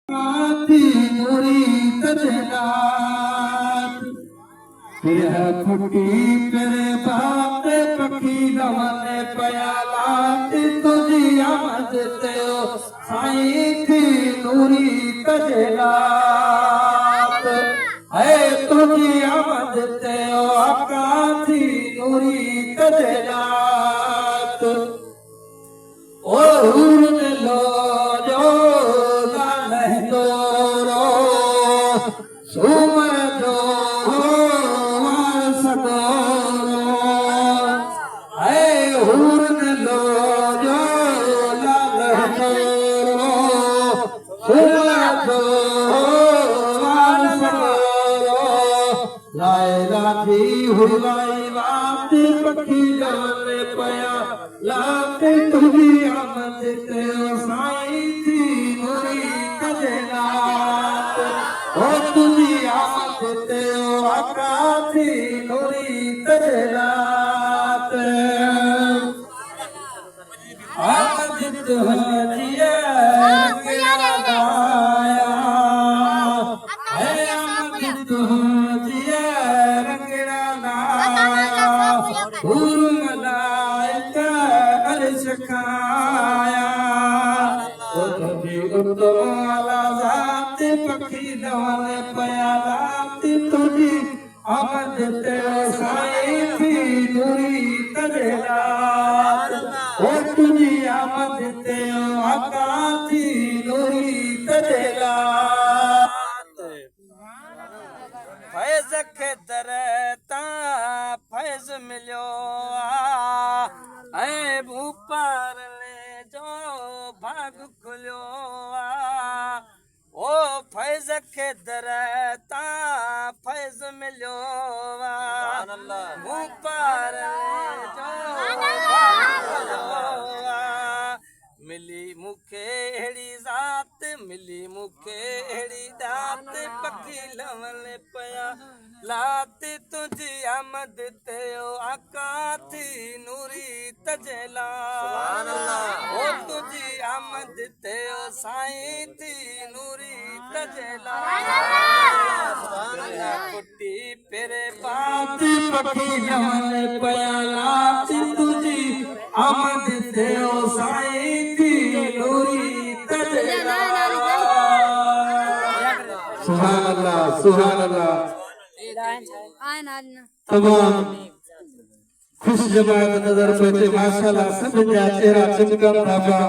आती नूरी तजलात फिर फुटी तेरे बाप पखी दमने पयालात तुझी आमद ते साई थी नूरी तजलात है तुझी आमद ते आका थी नूरी तजलात ओ लो जो हुई बात पखी जाने पया लाके तुझी आमद ते साई थी नूरी तजलात ओ तुझी आमद ते आका थी नूरी तजलात आमद तुझिया गिराया है आमद तुझिया मलाइका अर्श खाया ज़ात पखी दवने पयालात तुझी आमद ते साई थी नूरी तजलात ओ तुझी आमद ते आका थी नूरी तजलात फैज़ के दरता फैज़ मिलियो ऐ ऊपर ले जो भाग खुलियो ओ फैज़ के दरता फैज़ मिलियो ऊपर ले जो भाग खुलियो मिली मुखे अहिड़ी ज़ात मिली मुखे अहिड़ी दात पखी लवने पया लात तुझी आमद ते आका थी नूरी तजलात ओ तुझी आमद ते साई थी नूरी तजलात कुटी पेरे बात पखी लवने पया लात तुझी आमद ते साई थी नूरी तजलात सुभान अल्लाह सुभान अल्लाह तमाम खुश जमात नजर पे माशाल्लाह सब चेहरा चमकम था।